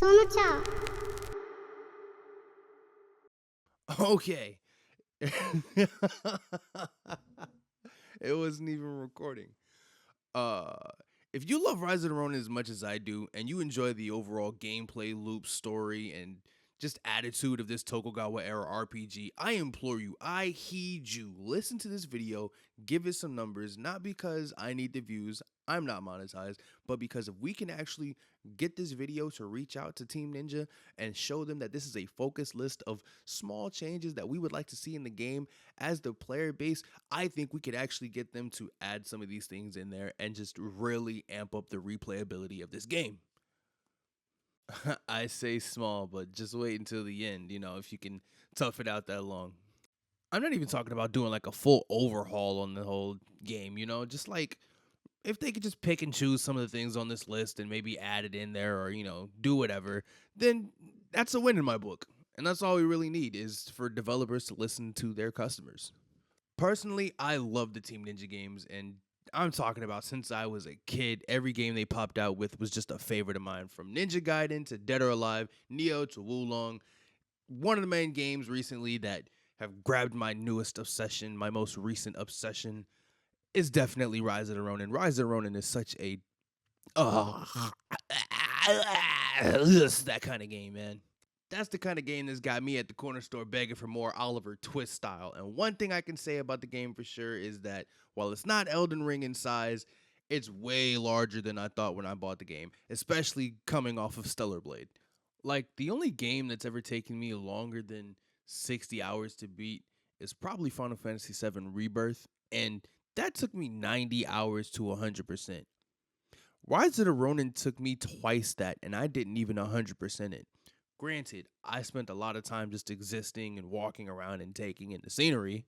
सोनूचा Okay. It wasn't even recording. Uh if you love Rise of the Ronin as much as I do, and you enjoy the overall gameplay loop, story, and just attitude of this Tokugawa era RPG, I implore you, I heed you, listen to this video, give it some numbers, not because I need the views, I'm not monetized, but because if we can actually get this video to reach out to Team Ninja and show them that this is a focused list of small changes that we would like to see in the game as the player base, I think we could actually get them to add some of these things in there and just really amp up the replayability of this game. I say small, but just wait until the end, if you can tough it out that long. I'm not even talking about doing like a full overhaul on the whole game, just like if they could just pick and choose some of the things on this list and maybe add it in there or, do whatever, then that's a win in my book. And that's all we really need is for developers to listen to their customers. Personally, I love the Team Ninja games, and I'm talking about since I was a kid. Every game they popped out with was just a favorite of mine, from Ninja Gaiden to Dead or Alive, Neo to Wulong. One of the main games recently that have grabbed my newest obsession, my most recent obsession, is definitely Rise of the Ronin. Rise of the Ronin is such a that kind of game, man. That's the kind of game that's got me at the corner store begging for more Oliver Twist style. And one thing I can say about the game for sure is that while it's not Elden Ring in size, it's way larger than I thought when I bought the game, especially coming off of Stellar Blade. Like, the only game that's ever taken me longer than 60 hours to beat is probably Final Fantasy VII Rebirth, and that took me 90 hours to 100%. Rise of the Ronin took me twice that, and I didn't even 100% it. Granted, I spent a lot of time just existing and walking around and taking in the scenery.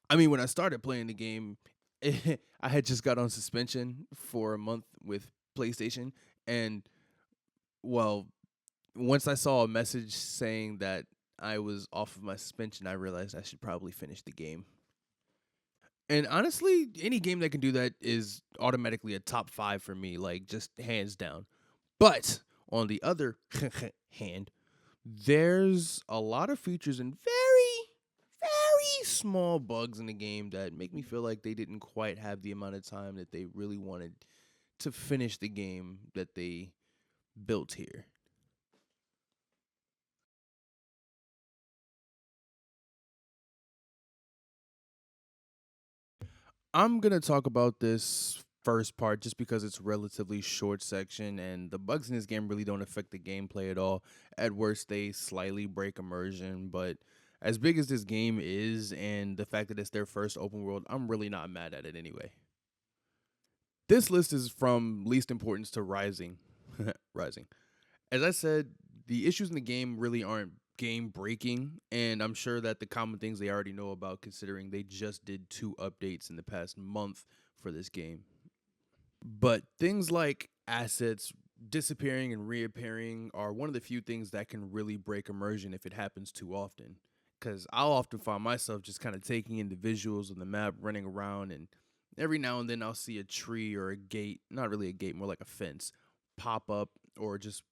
I mean, when I started playing the game, I had just got on suspension for a month with PlayStation, and well, once I saw a message saying that I was off of my suspension, I realized I should probably finish the game. And honestly, any game that can do that is automatically a top 5 for me, like just hands down. But on the other hand, there's a lot of features and very small bugs in the game that make me feel like they didn't quite have the amount of time that they really wanted to finish the game that they built here. I'm going to talk about this first part just because it's a relatively short section and the bugs in this game really don't affect the gameplay at all. At worst, they slightly break immersion, but as big as this game is and the fact that it's their first open world, I'm really not mad at it anyway. This list is from least importance to rising. Rising. As I said, the issues in the game really aren't game breaking, and I'm sure that the common things they already know about, considering they just did 2 updates in the past month for this game. But things like assets disappearing and reappearing are one of the few things that can really break immersion if it happens too often. Because I'll often find myself just kind of taking in the visuals of the map, running around, and every now and then I'll see a tree or a gate, not really a gate, more like a fence, pop up or just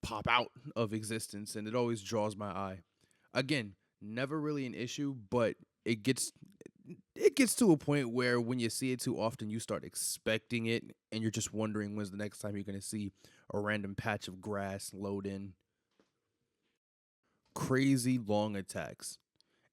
pop out of existence, and it always draws my eye. Again, never really an issue, but it gets it gets to a point where when you see it too often, you start expecting it, and you're just wondering when's the next time you're going to see a random patch of grass load in. Crazy long attacks,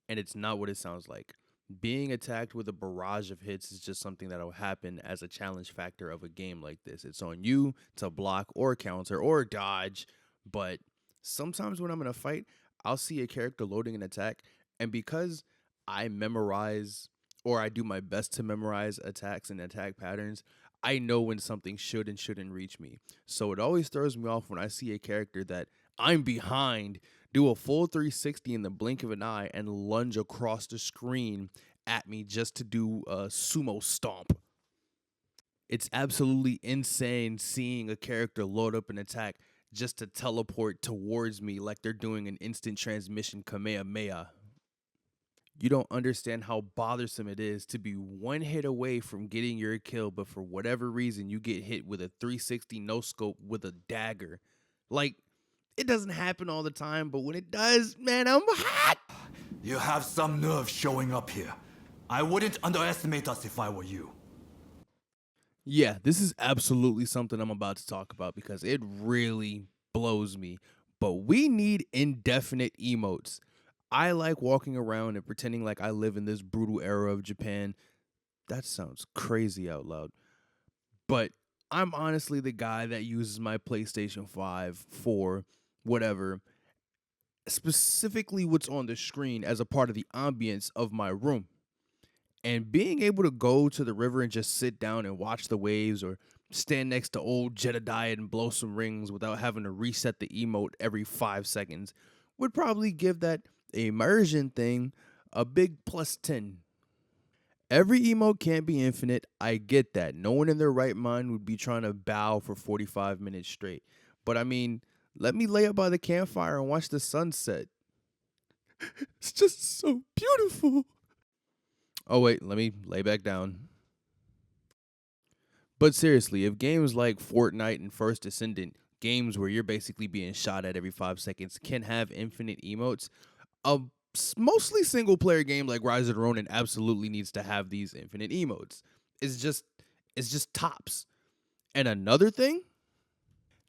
and it's not what it sounds like. Being attacked with a barrage of hits is just something that'll happen as a challenge factor of a game like this. It's on you to block or counter or dodge, but sometimes when I'm in a fight, I'll see a character loading an attack, and because I memorize or I do my best to memorize attacks and attack patterns, I know when something should and shouldn't reach me. So it always throws me off when I see a character that I'm behind do a full 360 in the blink of an eye and lunge across the screen at me just to do a sumo stomp. It's absolutely insane seeing a character load up an attack just to teleport towards me like they're doing an instant transmission Kamehameha. You don't understand how bothersome it is to be one hit away from getting your kill, but for whatever reason, you get hit with a 360 no scope with a dagger. Like, it doesn't happen all the time, but when it does, man, I'm hot. You have some nerve showing up here. I wouldn't underestimate us if I were you. Yeah, this is absolutely something I'm about to talk about because it really blows me. But we need indefinite emotes. I like walking around and pretending like I live in this brutal era of Japan. That sounds crazy out loud. But I'm honestly the guy that uses my PlayStation 5 for whatever, specifically what's on the screen as a part of the ambience of my room. And being able to go to the river and just sit down and watch the waves or stand next to old Jedediah and blow some rings without having to reset the emote every 5 seconds would probably give that immersion thing a big plus 10. Every emote can't be infinite. I get that. No one in their right mind would be trying to bow for 45 minutes straight. But I mean, let me lay up by the campfire and watch the sunset. It's just so beautiful. Oh, wait, let me lay back down. But seriously, if games like Fortnite and First Descendant, games where you're basically being shot at every 5 seconds, can have infinite emotes, a mostly single player game like Rise of the Ronin absolutely needs to have these infinite emotes. It's just it's just tops. And another thing,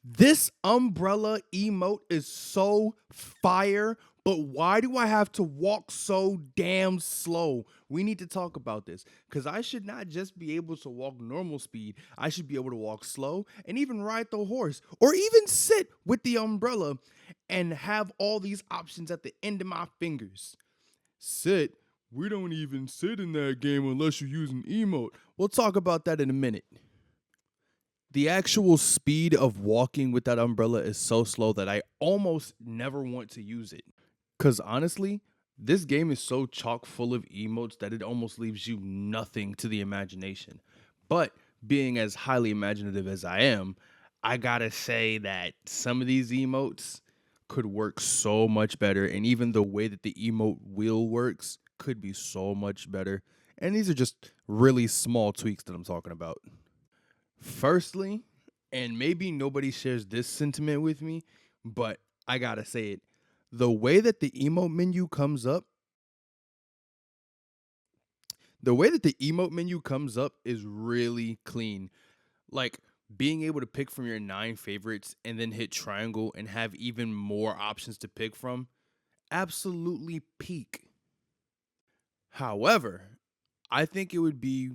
this umbrella emote is so fire, but why do I have to walk so damn slow? We need to talk about this because I should not just be able to walk normal speed. I should be able to walk slow and even ride the horse or even sit with the umbrella and have all these options at the end of my fingers. Sit? We don't even sit in that game unless you use an emote. We'll talk about that in a minute. The actual speed of walking with that umbrella is so slow that I almost never want to use it. Because honestly, this game is so chock full of emotes that it almost leaves you nothing to the imagination. But being as highly imaginative as I am, I gotta say that some of these emotes could work so much better. And even the way that the emote wheel works could be so much better. And these are just really small tweaks that I'm talking about. Firstly, and maybe nobody shares this sentiment with me, but I gotta say it. The way that the emote menu comes up, is really clean. Like being able to pick from your 9 favorites and then hit triangle and have even more options to pick from, absolutely peak. However, I think it would be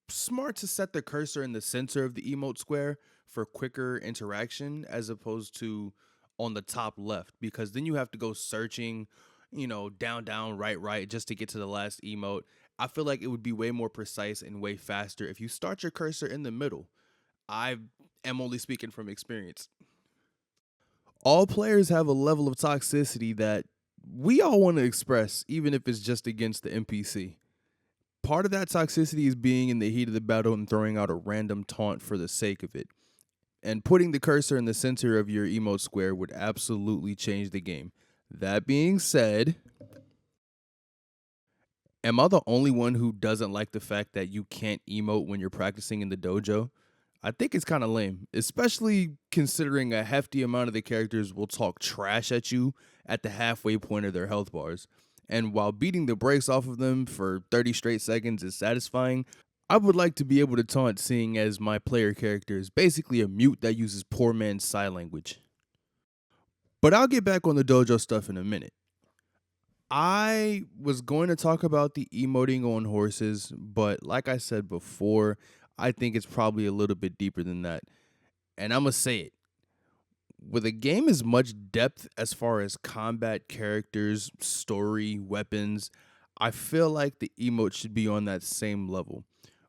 smart to set the cursor in the center of the emote square for quicker interaction as opposed to on the top left because then you have to go searching, down, down, right, right just to get to the last emote. I feel like it would be way more precise and way faster if you start your cursor in the middle. I am only speaking from experience. All players have a level of toxicity that we all want to express, even if it's just against the NPC. Part of that toxicity is being in the heat of the battle and throwing out a random taunt for the sake of it. And putting the cursor in the center of your emote square would absolutely change the game. That being said, am I the only one who doesn't like the fact that you can't emote when you're practicing in the dojo? I think it's kind of lame, especially considering a hefty amount of the characters will talk trash at you at the halfway point of their health bars. And while beating the brakes off of them for 30 straight seconds is satisfying, I would like to be able to taunt seeing as my player character is basically a mute that uses poor man's sign language. But I'll get back on the dojo stuff in a minute. I was going to talk about the emoting on horses, but like I said before, I think it's probably a little bit deeper than that. And I'm going to say it. With a game as much depth as far as combat, characters, story, weapons, I feel like the emote should be on that same level,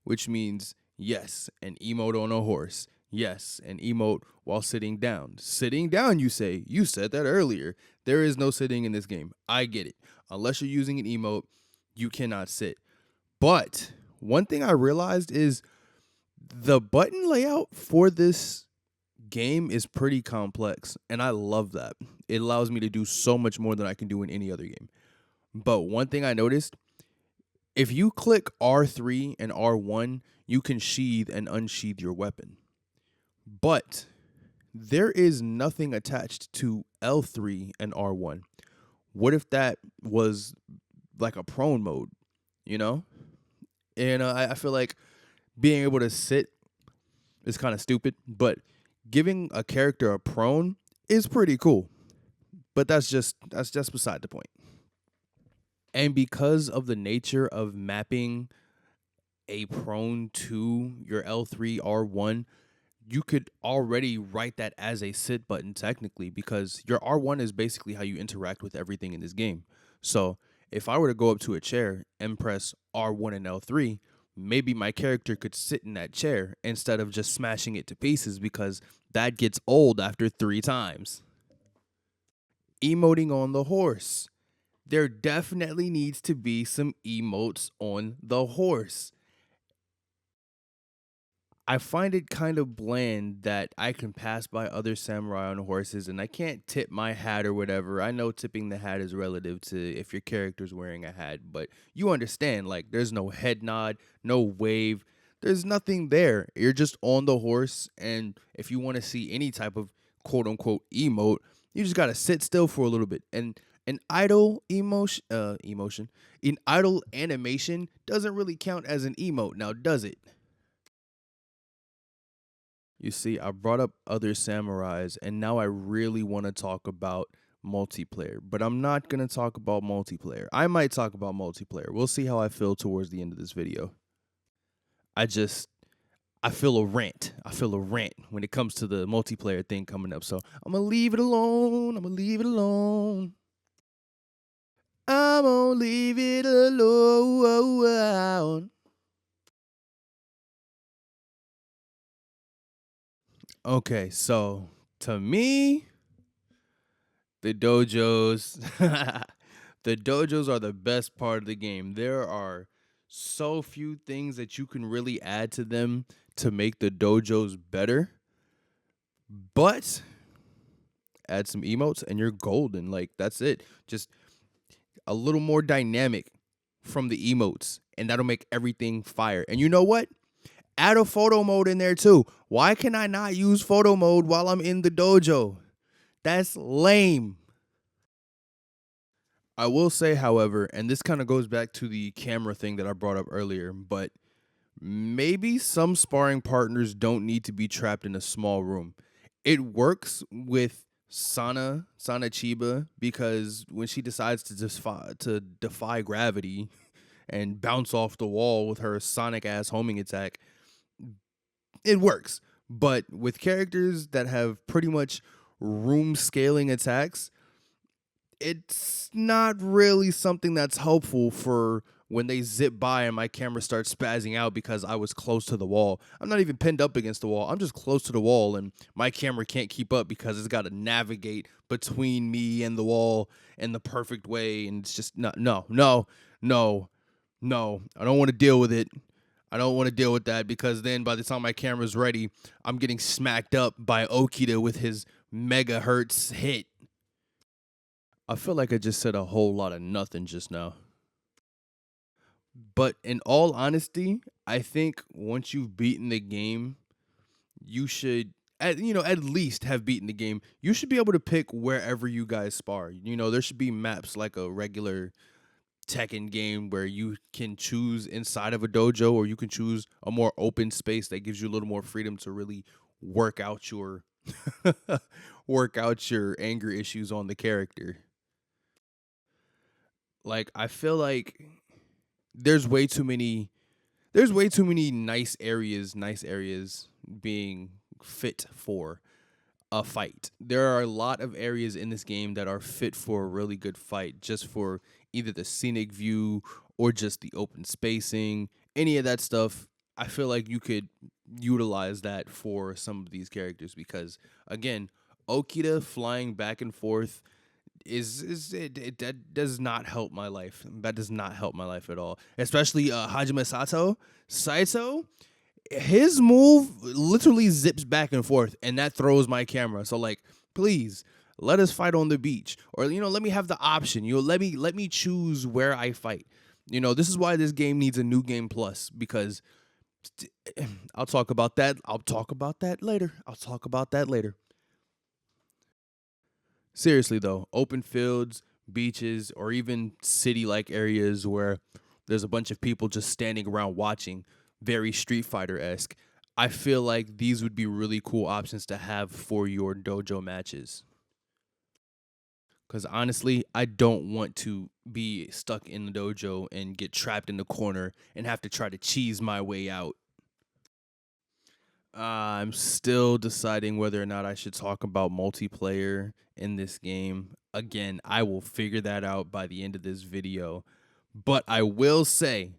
which means yes, an emote on a horse. Yes, an emote while sitting down. Sitting down, you say. You said that earlier. There is no sitting in this game. I get it. Unless you're using an emote, you cannot sit. But one thing I realized is the button layout for this game is pretty complex, and I love that. It allows me to do so much more than I can do in any other game. But one thing I noticed, if you click R3 and R1, you can sheath and unsheath your weapon. But there is nothing attached to L3 and R1. What if that was like a prone mode, you know? And I feel like being able to sit is kind of stupid, but giving a character a prone is pretty cool. But that's just beside the point. And because of the nature of mapping a prone to your L3 R1, you could already write that as a sit button technically, because your R1 is basically how you interact with everything in this game. So if I were to go up to a chair and press R1 and L3, maybe my character could sit in that chair instead of just smashing it to pieces, because that gets old after 3 times. Emoting on the horse. There definitely needs to be some emotes on the horse. I find it kind of bland that I can pass by other samurai on horses and I can't tip my hat or whatever. I know tipping the hat is relative to if your character's wearing a hat, but you understand, like, there's no head nod, no wave, there's nothing there. You're just on the horse, and if you want to see any type of quote unquote emote, you just gotta sit still for a little bit. And an idle an idle animation doesn't really count as an emote, now does it? You see, I brought up other samurais, and now I really want to talk about multiplayer, but I'm not going to talk about multiplayer. I might talk about multiplayer. We'll see how I feel towards the end of this video. I feel a rant. I feel a rant when it comes to the multiplayer thing coming up. So I'm going to leave it alone. I'm going to leave it alone. I'm going to leave it alone. Okay, so to me, the dojos, the dojos are the best part of the game. There are so few things that you can really add to them to make the dojos better. But add some emotes and you're golden. Like, that's it. Just a little more dynamic from the emotes, and that'll make everything fire. And you know what? Add a photo mode in there too. Why can I not use photo mode while I'm in the dojo? That's lame. I will say, however, and this kind of goes back to the camera thing that I brought up earlier, but maybe some sparring partners don't need to be trapped in a small room. It works with Sana Chiba, because when she decides to defy gravity and bounce off the wall with her sonic ass homing attack, it works. But with characters that have pretty much room scaling attacks, it's not really something that's helpful for when they zip by and my camera starts spazzing out because I was close to the wall. I'm not even pinned up against the wall. I'm just close to the wall, and my camera can't keep up because it's got to navigate between me and the wall in the perfect way. And it's just no. I don't want to deal with it. I don't want to deal with that, because then by the time my camera's ready, I'm getting smacked up by Okita with his megahertz hit. I feel like I just said a whole lot of nothing just now. But in all honesty, I think once you've beaten the game, you should at least have beaten the game. You should be able to pick wherever you guys spar. There should be maps like a regular Tekken game where you can choose inside of a dojo, or you can choose a more open space that gives you a little more freedom to really work out your anger issues on the character. Like, I feel like there's way too many nice areas being fit for a fight. There are a lot of areas in this game that are fit for a really good fight, just for either the scenic view or just the open spacing, any of that stuff. I feel like you could utilize that for some of these characters, because again, Okita flying back and forth that does not help my life. That does not help my life at all. Especially Hajime Saito, his move literally zips back and forth, and that throws my camera. So, like, please let us fight on the beach, or let me have the option. Let me choose where I fight. This is why this game needs a new game plus, because I'll talk about that later. Seriously though, open fields, beaches, or even city-like areas where there's a bunch of people just standing around watching, very Street Fighter-esque. I feel like these would be really cool options to have for your dojo matches. Because honestly, I don't want to be stuck in the dojo and get trapped in the corner and have to try to cheese my way out. I'm still deciding whether or not I should talk about multiplayer in this game. Again, I will figure that out by the end of this video. But I will say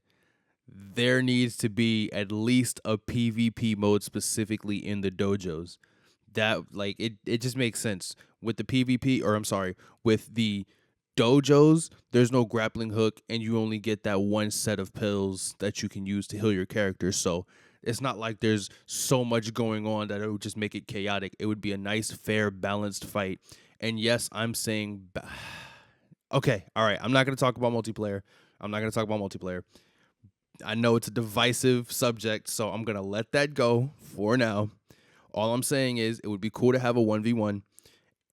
there needs to be at least a PvP mode specifically in the dojos. That like it just makes sense with the PvP, or I'm sorry, with the dojos, there's no grappling hook and you only get that one set of pills that you can use to heal your character. So it's not like there's so much going on that it would just make it chaotic. It would be a nice, fair, balanced fight. And yes, I'm saying okay, all right, I'm not going to talk about multiplayer. I know it's a divisive subject, so I'm going to let that go for now. All I'm saying is it would be cool to have a 1v1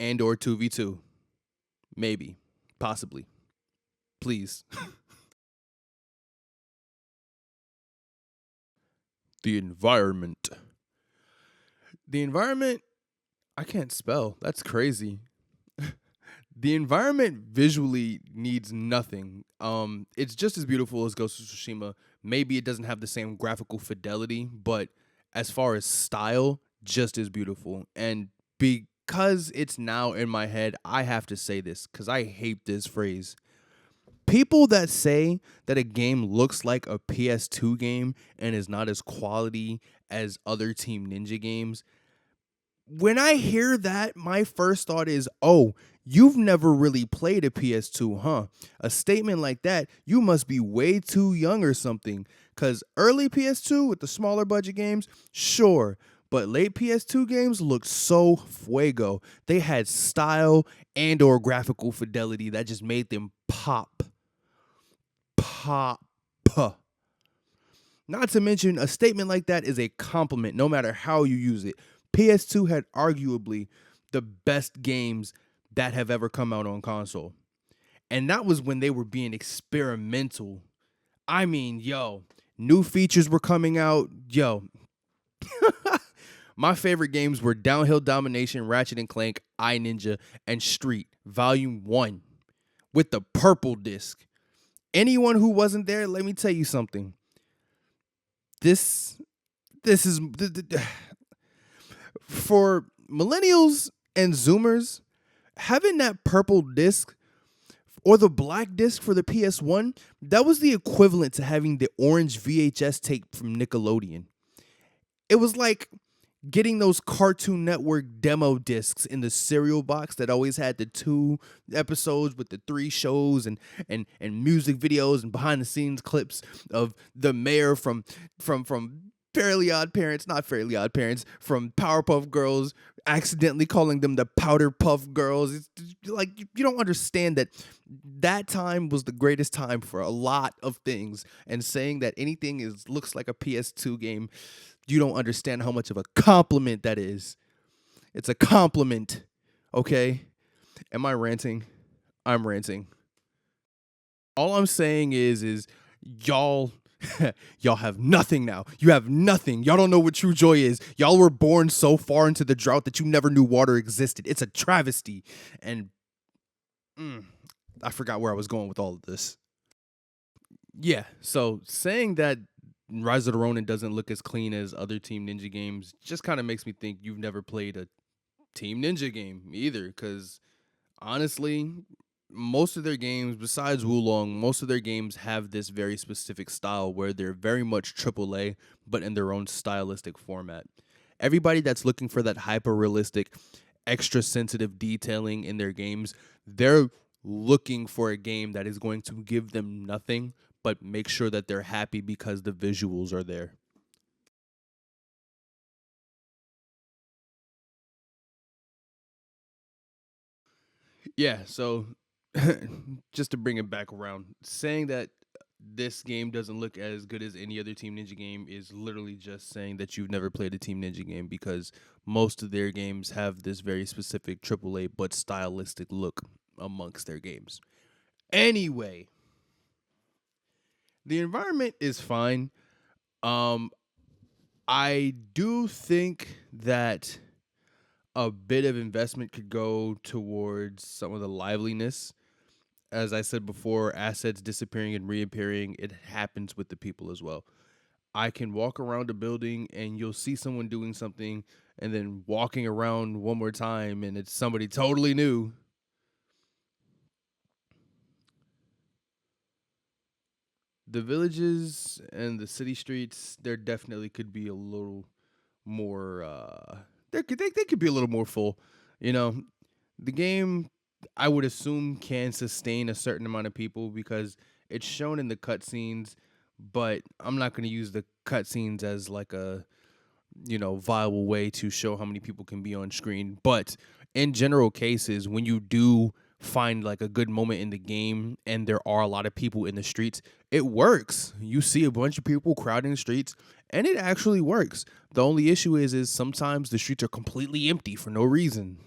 and or 2v2. Maybe. Possibly. Please. The environment. The environment, I can't spell. That's crazy. The environment visually needs nothing. It's just as beautiful as Ghost of Tsushima. Maybe it doesn't have the same graphical fidelity, but as far as style, just as beautiful. And because it's now in my head, I have to say this because I hate this phrase. People that say that a game looks like a PS2 game and is not as quality as other Team Ninja games, when I hear that, my first thought is, oh, you've never really played a PS2, huh? A statement like that, you must be way too young or something. Because early PS2 with the smaller budget games, sure. But late PS2 games looked so fuego. They had style and or graphical fidelity that just made them pop. Pop. Not to mention, a statement like that is a compliment no matter how you use it. PS2 had arguably the best games that have ever come out on console. And that was when they were being experimental. I mean, yo, new features were coming out. Yo, my favorite games were Downhill Domination, Ratchet and Clank, I Ninja, and Street, Volume 1, with the purple disc. Anyone who wasn't there, let me tell you something. This is for millennials and Zoomers, having that purple disc or the black disc for the PS1, that was the equivalent to having the orange VHS tape from Nickelodeon. It was like getting those Cartoon Network demo discs in the cereal box that always had the 2 episodes with the 3 shows and music videos and behind the scenes clips of the mayor from Fairly Odd Parents, not Fairly Odd Parents, from Powerpuff Girls, accidentally calling them the Powder Puff Girls. It's like, you don't understand that time was the greatest time for a lot of things, and saying that anything looks like a PS2 game, you don't understand how much of a compliment that is. It's a compliment, okay? Am I ranting? I'm ranting. All I'm saying is y'all y'all have nothing now. You have nothing. Y'all don't know what true joy is. Y'all were born so far into the drought that you never knew water existed. It's a travesty. And I forgot where I was going with all of this. Yeah, so saying that Rise of the Ronin doesn't look as clean as other Team Ninja games just kind of makes me think you've never played a Team Ninja game either, because honestly, most of their games, besides Wulong, most of their games have this very specific style where they're very much AAA, but in their own stylistic format. Everybody that's looking for that hyper-realistic, extra sensitive detailing in their games, they're looking for a game that is going to give them nothing, but make sure that they're happy because the visuals are there. Yeah, so just to bring it back around, saying that this game doesn't look as good as any other Team Ninja game is literally just saying that you've never played a Team Ninja game, because most of their games have this very specific AAA but stylistic look amongst their games. Anyway, the environment is fine. I do think that a bit of investment could go towards some of the liveliness. As I said before, assets disappearing and reappearing, it happens with the people as well. I can walk around a building and you'll see someone doing something, and then walking around one more time and it's somebody totally new. The villages and the city streets, there definitely could be a little more they could be a little more full. You know, the game, I would assume, can sustain a certain amount of people because it's shown in the cutscenes, but I'm not going to use the cutscenes as like a, viable way to show how many people can be on screen. But in general cases, when you do find like a good moment in the game and there are a lot of people in the streets, it works. You see a bunch of people crowding the streets and it actually works. The only issue is sometimes the streets are completely empty for no reason.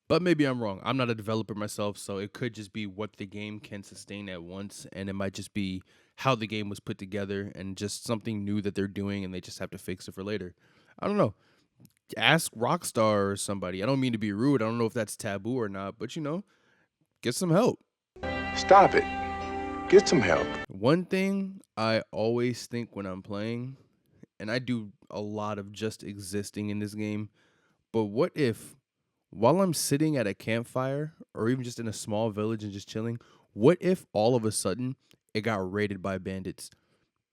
But maybe I'm wrong. I'm not a developer myself, so it could just be what the game can sustain at once, and it might just be how the game was put together and just something new that they're doing and they just have to fix it for later. I don't know. Ask Rockstar or somebody. I don't mean to be rude. I don't know if that's taboo or not, but get some help. Stop it. Get some help. One thing I always think when I'm playing, and I do a lot of just existing in this game, but what if while I'm sitting at a campfire or even just in a small village and just chilling, what if all of a sudden it got raided by bandits?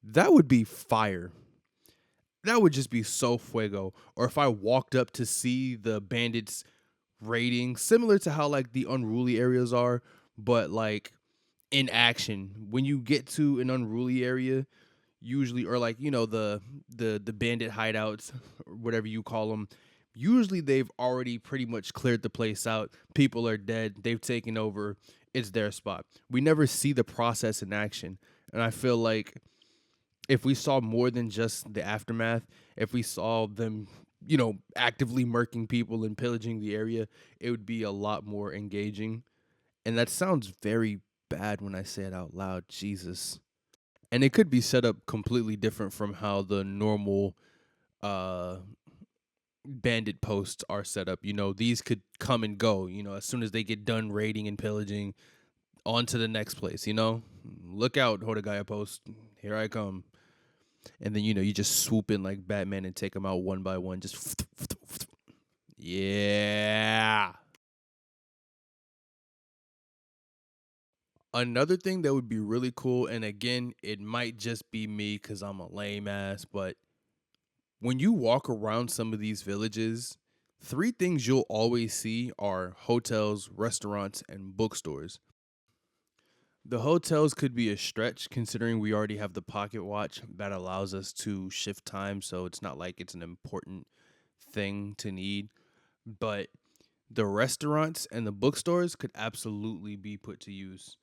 That would be fire. That would just be so fuego. Or if I walked up to see the bandits raiding, similar to how like the unruly areas are, but like in action. When you get to an unruly area, usually, or like the bandit hideouts or whatever you call them, usually they've already pretty much cleared the place out. People are dead, they've taken over, it's their spot. We never see the process in action, and I feel like if we saw more than just the aftermath, if we saw them actively murking people and pillaging the area, it would be a lot more engaging. And that sounds very bad when I say it out loud, Jesus. And it could be set up completely different from how the normal bandit posts are set up. These could come and go, as soon as they get done raiding and pillaging, on to the next place, Look out, Hodagaya post. Here I come. And then, you just swoop in like Batman and take them out one by one. Just, yeah. Another thing that would be really cool, and again, it might just be me because I'm a lame ass, but when you walk around some of these villages, 3 things you'll always see are hotels, restaurants, and bookstores. The hotels could be a stretch considering we already have the pocket watch that allows us to shift time, so it's not like it's an important thing to need. But the restaurants and the bookstores could absolutely be put to use.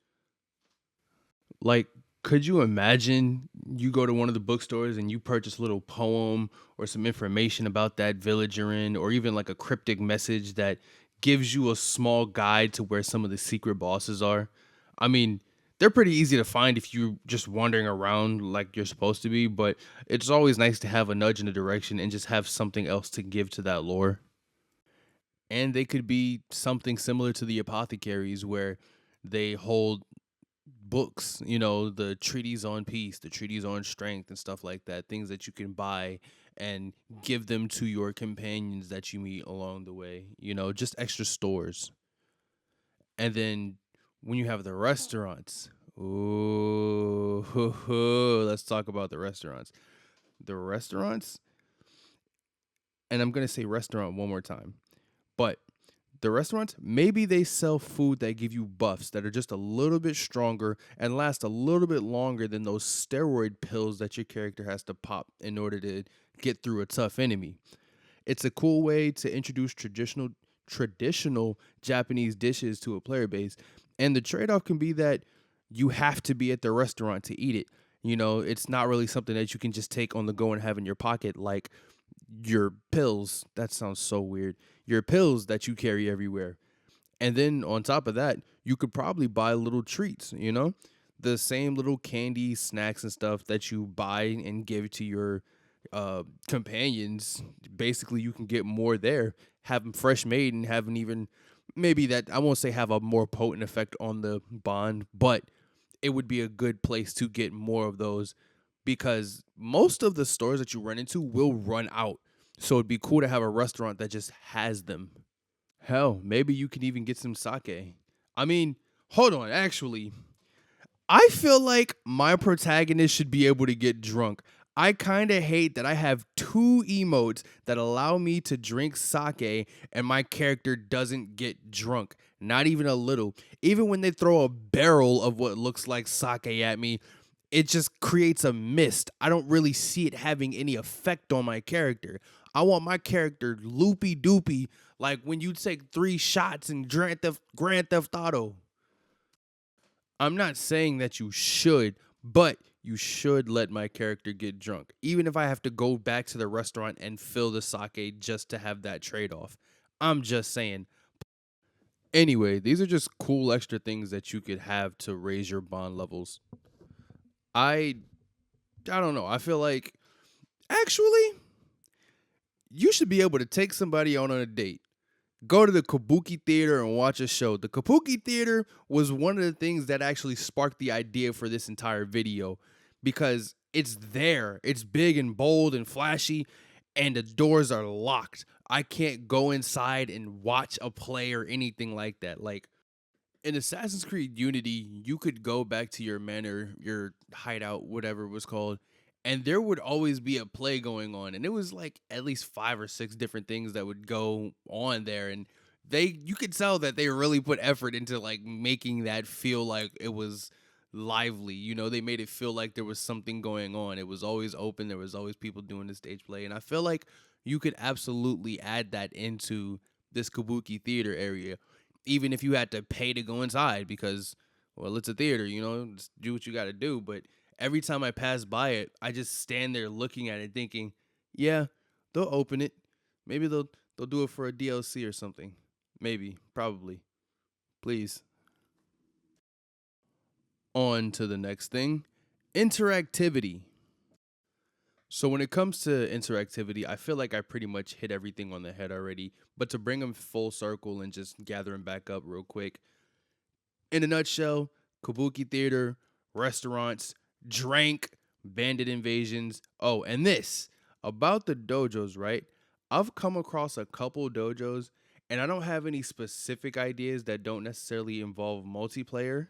Like, could you imagine you go to one of the bookstores and you purchase a little poem or some information about that village you're in, or even like a cryptic message that gives you a small guide to where some of the secret bosses are? I mean, they're pretty easy to find if you're just wandering around like you're supposed to be, but it's always nice to have a nudge in a direction and just have something else to give to that lore. And they could be something similar to the apothecaries where they hold books, the treaties on peace, the treaties on strength, and stuff like that, things that you can buy and give them to your companions that you meet along the way, just extra stores. And then when you have the restaurants, ooh, let's talk about the restaurants. The restaurants, and I'm going to say restaurant one more time, but the restaurants, maybe they sell food that give you buffs that are just a little bit stronger and last a little bit longer than those steroid pills that your character has to pop in order to get through a tough enemy. It's a cool way to introduce traditional Japanese dishes to a player base. And the trade-off can be that you have to be at the restaurant to eat it. You know, it's not really something that you can just take on the go and have in your pocket like your pills. That sounds so weird. Your pills that you carry everywhere. And then on top of that, you could probably buy little treats, you know? The same little candy, snacks, and stuff that you buy and give to your companions. Basically, you can get more there, have them fresh made, and have an even, maybe that, I won't say have a more potent effect on the bond, but it would be a good place to get more of those because most of the stores that you run into will run out. So it'd be cool to have a restaurant that just has them. Hell, maybe you can even get some sake. I mean, hold on, actually, I feel like my protagonist should be able to get drunk. I kind of hate that I have two emotes that allow me to drink sake and my character doesn't get drunk. Not even a little. Even when they throw a barrel of what looks like sake at me, it just creates a mist. I don't really see it having any effect on my character. I want my character loopy doopy, like when you take 3 shots in Grand Theft Auto. I'm not saying that you should, but you should let my character get drunk, even if I have to go back to the restaurant and fill the sake just to have that trade off. I'm just saying. Anyway, these are just cool extra things that you could have to raise your bond levels. I don't know. I feel like actually you should be able to take somebody out on a date. Go to the Kabuki Theater and watch a show. The Kabuki Theater was one of the things that actually sparked the idea for this entire video because it's there. It's big and bold and flashy, and the doors are locked. I can't go inside and watch a play or anything like that. Like in Assassin's Creed Unity, you could go back to your manor, your hideout, whatever it was called, and there would always be a play going on. And it was like at least 5 or 6 different things that would go on there. And you could tell that they really put effort into like making that feel like it was lively. You know, they made it feel like there was something going on. It was always open. There was always people doing the stage play. And I feel like you could absolutely add that into this Kabuki Theater area even if you had to pay to go inside because, well, it's a theater, you know, just do what you got to do. But every time I pass by it, I just stand there looking at it thinking, yeah, they'll open it. Maybe they'll do it for a DLC or something. Maybe, probably. Please. On to the next thing, interactivity. So when it comes to interactivity, I feel like I pretty much hit everything on the head already. But to bring them full circle and just gather them back up real quick, in a nutshell, Kabuki Theater, restaurants, drank, bandit invasions. Oh, and this about the dojos, right? I've come across a couple dojos, and I don't have any specific ideas that don't necessarily involve multiplayer.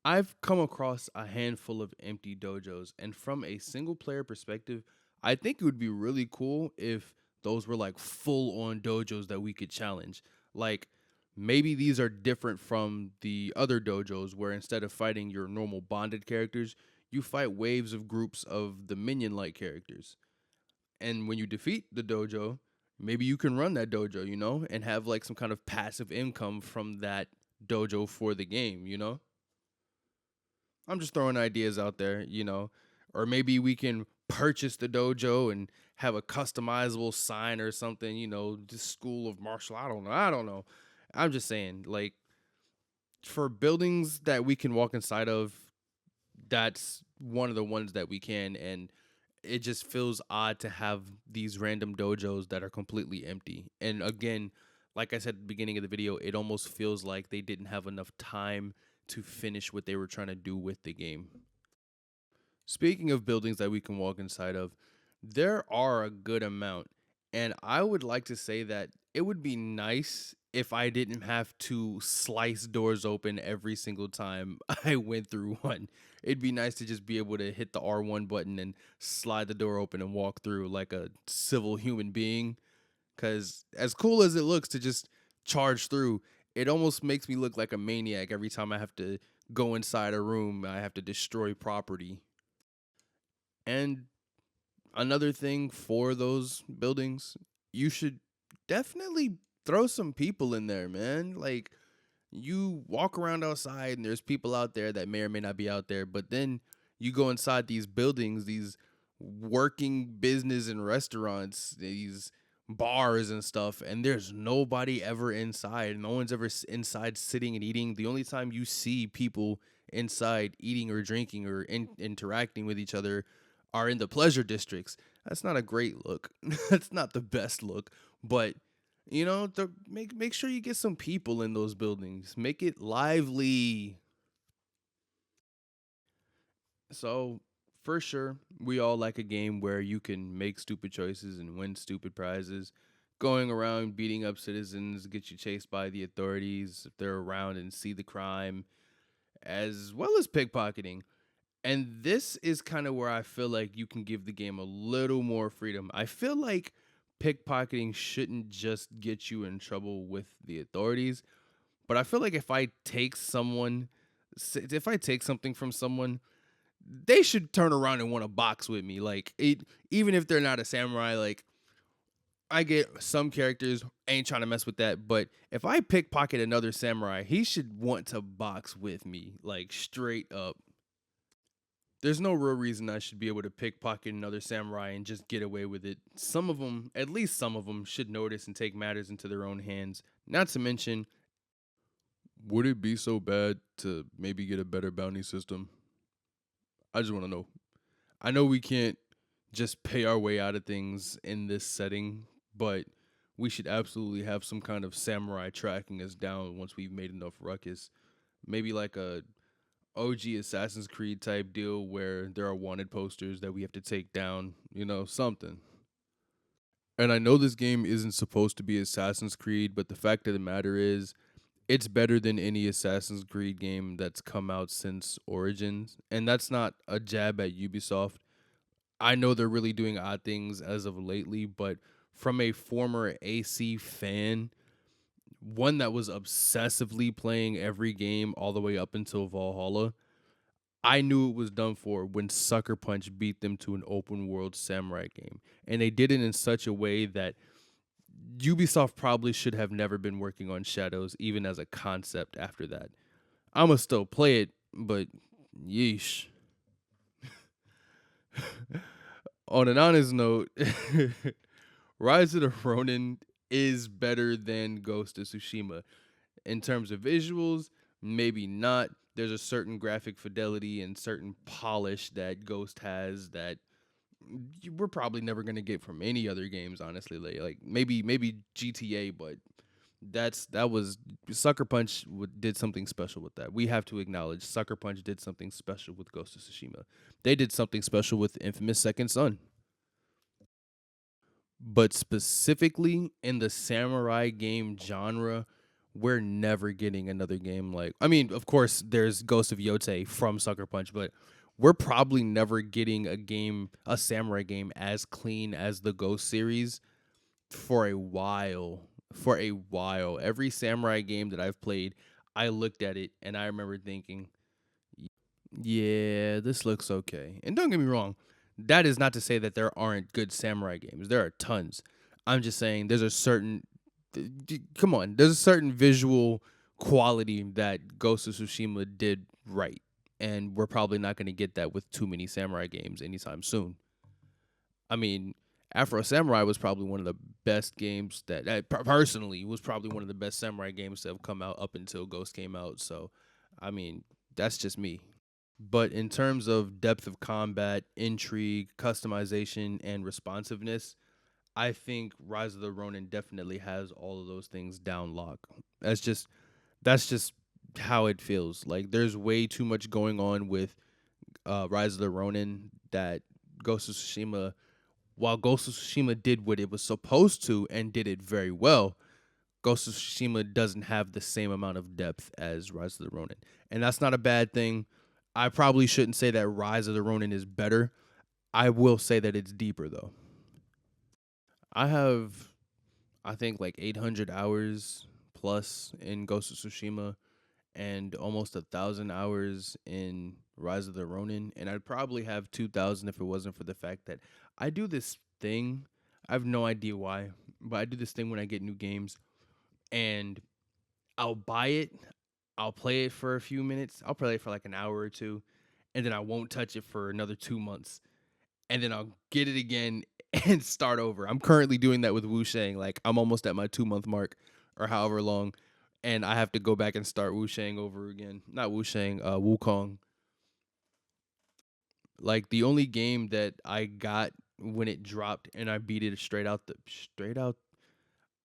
I've come across a handful of empty dojos, and from a single player perspective, I think it would be really cool if those were like full on dojos that we could challenge. Like maybe these are different from the other dojos where instead of fighting your normal bonded characters, you fight waves of groups of the minion like characters. And when you defeat the dojo, maybe you can run that dojo, you know, and have like some kind of passive income from that dojo for the game, you know? I'm just throwing ideas out there, you know, or maybe we can purchase the dojo and have a customizable sign or something, you know, this school of martial. I don't know. I don't know. I'm just saying, like, for buildings that we can walk inside of, that's one of the ones that we can. And it just feels odd to have these random dojos that are completely empty. And again, like I said at the beginning of the video, it almost feels like they didn't have enough time to finish what they were trying to do with the game. Speaking of buildings that we can walk inside of, there are a good amount. And I would like to say that it would be nice if I didn't have to slice doors open every single time I went through one. It'd be nice to just be able to hit the R1 button and slide the door open and walk through like a civil human being. Because as cool as it looks to just charge through, it almost makes me look like a maniac every time I have to go inside a room. I have to destroy property. And another thing for those buildings, you should definitely throw some people in there, man. Like, You walk around outside and there's people out there that may or may not be out there, but then you go inside these buildings, these working business and restaurants, these bars and stuff, and there's nobody ever inside. No one's ever inside sitting and eating. The only time you see people inside eating or drinking or interacting with each other are in the pleasure districts. That's not a great look. That's not the best look, but make sure you get some people in those buildings. Make it lively. So, for sure, we all like a game where you can make stupid choices and win stupid prizes. Going around beating up citizens, get you chased by the authorities if they're around and see the crime, as well as pickpocketing. And this is kind of where I feel like you can give the game a little more freedom. I feel like pickpocketing shouldn't just get you in trouble with the authorities, but I feel like if I take something from someone, they should turn around and want to box with me. Like, even if they're not a samurai, like, I get some characters ain't trying to mess with that, but if I pickpocket another samurai, he should want to box with me, like, straight up. There's no real reason I should be able to pickpocket another samurai and just get away with it. Some of them, at least some of them, should notice and take matters into their own hands. Not to mention, would it be so bad to maybe get a better bounty system? I just want to know. I know we can't just pay our way out of things in this setting, but we should absolutely have some kind of samurai tracking us down once we've made enough ruckus. Maybe like a OG Assassin's Creed type deal where there are wanted posters that we have to take down, something. And I know this game isn't supposed to be Assassin's Creed, but the fact of the matter is, it's better than any Assassin's Creed game that's come out since Origins. And that's not a jab at Ubisoft. I know they're really doing odd things as of lately, but from a former AC fan, one that was obsessively playing every game all the way up until Valhalla, I knew it was done for when Sucker Punch beat them to an open world samurai game. And they did it in such a way that Ubisoft probably should have never been working on Shadows, even as a concept after that. I'ma still play it, but yeesh. On an honest note, Rise of the Ronin is better than Ghost of Tsushima. In terms of visuals, maybe not. There's a certain graphic fidelity and certain polish that Ghost has that we're probably never gonna get from any other games, honestly. Like maybe GTA, but that was Sucker Punch did something special with that. We have to acknowledge Sucker Punch did something special with Ghost of Tsushima. They did something special with Infamous Second Son. But specifically in the samurai game genre, we're never getting another game like. I mean, of course, there's Ghost of Yotei from Sucker Punch, but we're probably never getting a samurai game as clean as the Ghost series for a while. For a while, every samurai game that I've played, I looked at it and I remember thinking, yeah, this looks okay. And don't get me wrong, that is not to say that there aren't good samurai games. There are tons. I'm just saying there's a certain there's a certain visual quality that Ghost of Tsushima did right. And we're probably not going to get that with too many samurai games anytime soon. I mean, Afro Samurai was probably one of the best games that personally was probably one of the best samurai games that have come out up until Ghost came out. So, I mean, that's just me. But in terms of depth of combat, intrigue, customization, and responsiveness, I think Rise of the Ronin definitely has all of those things down lock. That's just how it feels. Like there's way too much going on with Rise of the Ronin that Ghost of Tsushima, while Ghost of Tsushima did what it was supposed to and did it very well, Ghost of Tsushima doesn't have the same amount of depth as Rise of the Ronin. And that's not a bad thing. I probably shouldn't say that Rise of the Ronin is better. I will say that it's deeper though. I have, I think, like 800 hours plus in Ghost of Tsushima and almost 1,000 hours in Rise of the Ronin. And I'd probably have 2,000 if it wasn't for the fact that I do this thing. I have no idea why, but I do this thing when I get new games and I'll buy it. I'll play it for a few minutes. I'll play it for like an hour or two, and then I won't touch it for another 2 months. And then I'll get it again and start over. I'm currently doing that with Wu Shang. Like, I'm almost at my 2 month mark or however long, and I have to go back and start Wu Shang over again. Not Wu Shang, Wukong. Like, the only game that I got when it dropped and I beat it straight out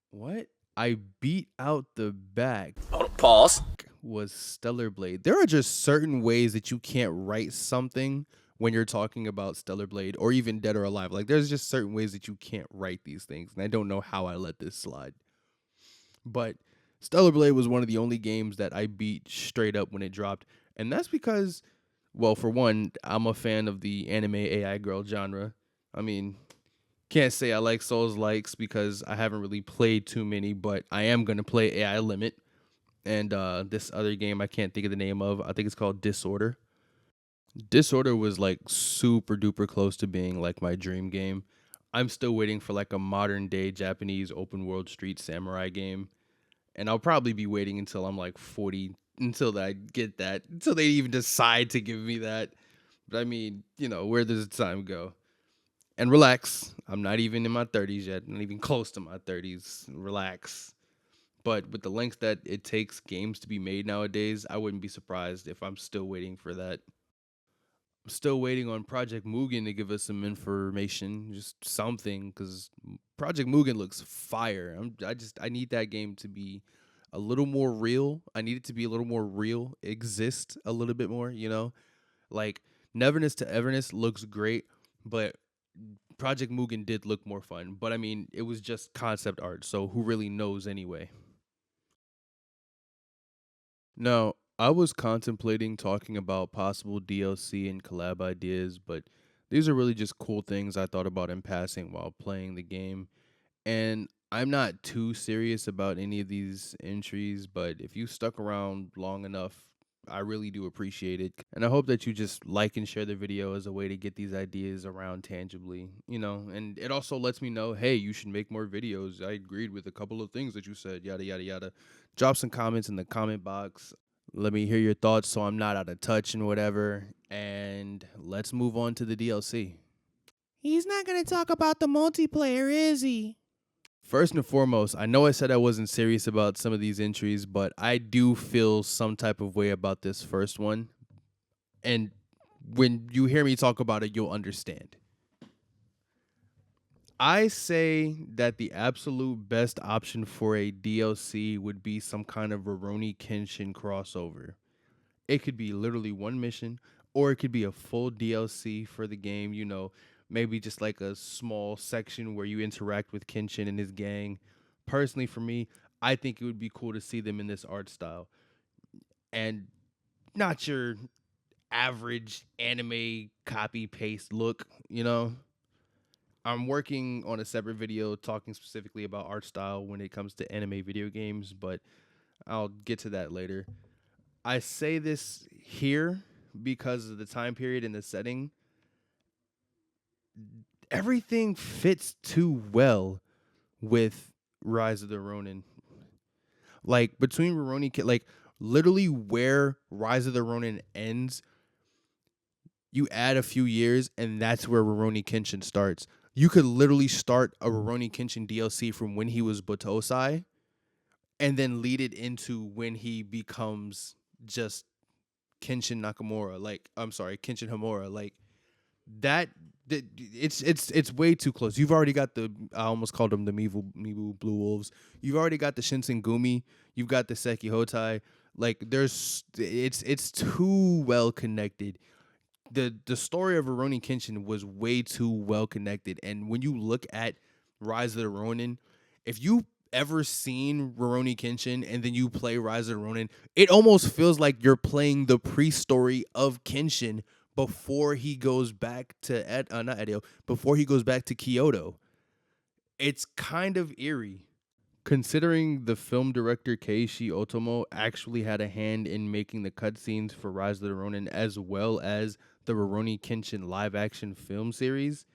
what? I beat out the back. Pause. Was Stellar Blade. There are just certain ways that you can't write something when you're talking about Stellar Blade or even Dead or Alive. Like, there's just certain ways that you can't write these things, and I don't know how I let this slide. But Stellar Blade was one of the only games that I beat straight up when it dropped, and that's because, well, for one, I'm a fan of the anime AI girl genre. I mean, can't say I like Souls likes because I haven't really played too many, but I am gonna play AI Limit. And this other game I can't think of the name of. I think it's called Disorder. Disorder was like super duper close to being like my dream game. I'm still waiting for like a modern day Japanese open world street samurai game. And I'll probably be waiting until I'm like 40 until I get that. Until they even decide to give me that. But I mean, where does the time go? And relax. I'm not even in my 30s yet. Not even close to my 30s. Relax. But with the length that it takes games to be made nowadays, I wouldn't be surprised if I'm still waiting for that. I'm still waiting on Project Mugen to give us some information, just something, because Project Mugen looks fire. I need that game to be a little more real. I need it to be a little more real, exist a little bit more, Like, Neverness to Everness looks great, but Project Mugen did look more fun. But I mean, it was just concept art, so who really knows anyway? Now, I was contemplating talking about possible DLC and collab ideas, but these are really just cool things I thought about in passing while playing the game. And I'm not too serious about any of these entries, but if you stuck around long enough, I really do appreciate it. And I hope that you just like and share the video as a way to get these ideas around tangibly, and it also lets me know, hey, you should make more videos. I agreed with a couple of things that you said, yada, yada, yada. Drop some comments in the comment box. Let me hear your thoughts so I'm not out of touch and whatever. And let's move on to the DLC. He's not going to talk about the multiplayer, is he? First and foremost, I know I said I wasn't serious about some of these entries, but I do feel some type of way about this first one. And when you hear me talk about it, you'll understand. I say that the absolute best option for a DLC would be some kind of Rurouni Kenshin crossover. It could be literally one mission, or it could be a full DLC for the game, maybe just like a small section where you interact with Kenshin and his gang. Personally, for me, I think it would be cool to see them in this art style. And not your average anime copy-paste look, I'm working on a separate video talking specifically about art style when it comes to anime video games, but I'll get to that later. I say this here because of the time period and the setting. Everything fits too well with Rise of the Ronin. Like, between Rurouni, like, literally where Rise of the Ronin ends, you add a few years, and that's where Rurouni Kenshin starts. You could literally start a Rurouni Kenshin DLC from when he was Botosai, and then lead it into when he becomes just Kenshin Nakamura. Kenshin Hamura. Like, that, it's way too close. You've already got I almost called them the Mibu Blue Wolves. You've already got the Shinsengumi. You've got the Seki Hotai. Like, it's too well connected. The story of Rurouni Kenshin was way too well connected. And when you look at Rise of the Ronin, if you ever seen Rurouni Kenshin and then you play Rise of the Ronin, it almost feels like you're playing the pre-story of Kenshin before he goes back to before he goes back to Kyoto. It's kind of eerie. Considering the film director Keiichi Otomo actually had a hand in making the cutscenes for Rise of the Ronin as well as the Rurouni Kenshin live-action film series,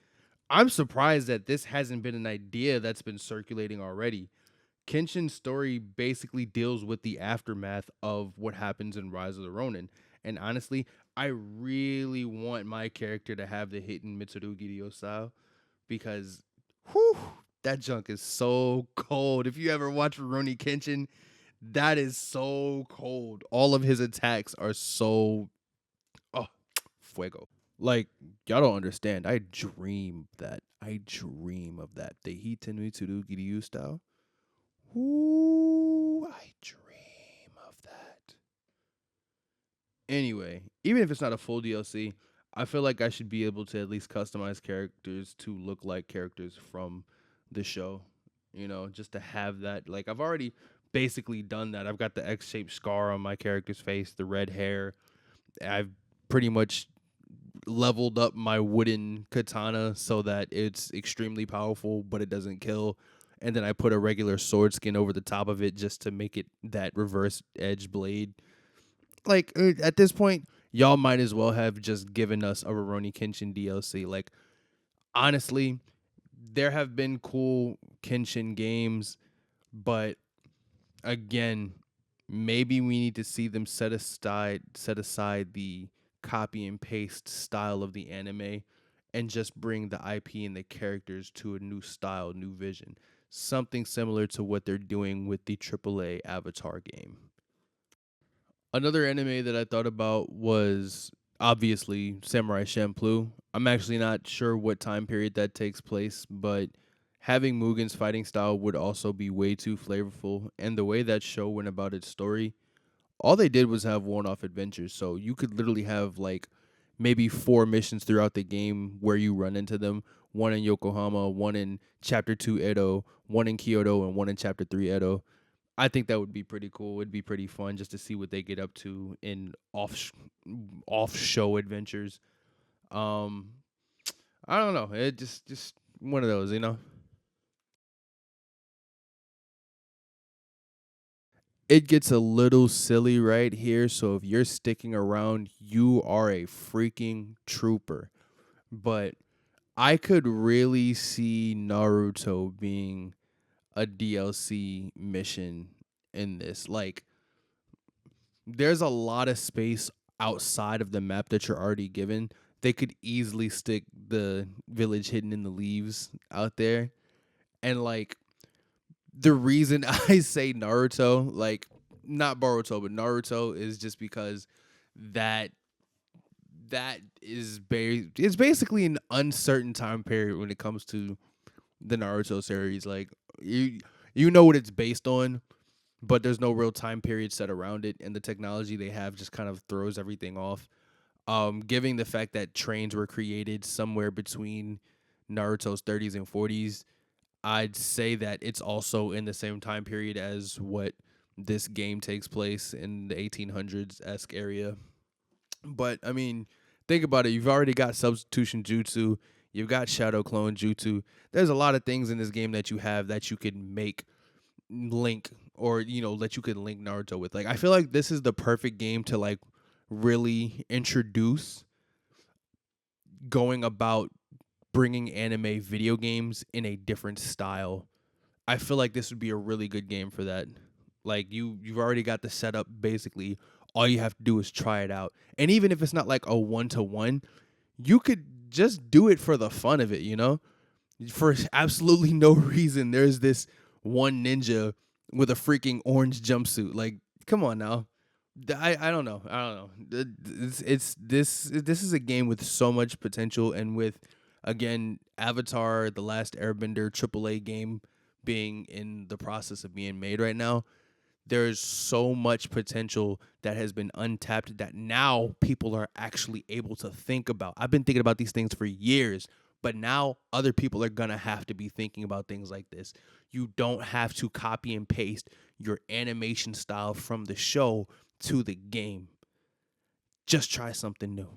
I'm surprised that this hasn't been an idea that's been circulating already. Kenshin's story basically deals with the aftermath of what happens in Rise of the Ronin. And honestly, I really want my character to have the hidden Mitsurugi Ryo style because whew, that junk is so cold. If you ever watch Ronin Kenshin, that is so cold. All of his attacks are so fuego. Like, y'all don't understand. I dream that. I dream of that. The Hiten Mitsurugi Ryu style. Ooh, I dream of that. Anyway, even if it's not a full DLC, I feel like I should be able to at least customize characters to look like characters from the show. You know, just to have that. Like, I've already basically done that. I've got the X-shaped scar on my character's face, the red hair. I've pretty much leveled up my wooden katana so that it's extremely powerful, but it doesn't kill. And then I put a regular sword skin over the top of it just to make it that reverse edge blade. Like, at this point, y'all might as well have just given us a Rurouni Kenshin DLC. Like, honestly, there have been cool Kenshin games, but again, maybe we need to see them set aside the copy and paste style of the anime and just bring the IP and the characters to a new style, new vision. Something similar to what they're doing with the AAA Avatar game. Another anime that I thought about was obviously Samurai Champloo. I'm actually not sure what time period that takes place, but having Mugen's fighting style would also be way too flavorful. And the way that show went about its story, all they did was have one-off adventures. So you could literally have like maybe 4 missions throughout the game where you run into them. One in Yokohama, one in Chapter 2 Edo, one in Kyoto, and one in Chapter 3 Edo. I think that would be pretty cool. It'd be pretty fun just to see what they get up to in off show adventures. Um, I don't know. It just one of those, you know. It gets a little silly right here. So if you're sticking around, you are a freaking trooper. But I could really see Naruto being a DLC mission in this. Like, there's a lot of space outside of the map that you're already given. They could easily stick the village hidden in the leaves out there. And like the reason I say Naruto, like not Boruto, but Naruto is just because that it's basically an uncertain time period when it comes to the Naruto series. Like you know what it's based on, but there's no real time period set around it, and the technology they have just kind of throws everything off. Given the fact that trains were created somewhere between Naruto's 30s and 40s, I'd say that it's also in the same time period as what this game takes place in the 1800s-esque area. But, I mean, think about it. You've already got substitution jutsu. You've got shadow clone jutsu. There's a lot of things in this game that you have that you could make link or, you know, that you could link Naruto with. Like, I feel like this is the perfect game to, like, really introduce going about bringing anime video games in a different style. I feel like this would be a really good game for that. Like you've already got the setup basically. All you have to do is try it out. And even if it's not like a 1-to-1, you could just do it for the fun of it, you know? For absolutely no reason. There's this one ninja with a freaking orange jumpsuit. Like, come on now. I don't know. I don't know. This is a game with so much potential, and with again Avatar: The Last Airbender AAA game being in the process of being made right now, there's so much potential that has been untapped that now people are actually able to think about. I've been thinking about these things for years, but now other people are going to have to be thinking about things like this. You don't have to copy and paste your animation style from the show to the game. Just try something new.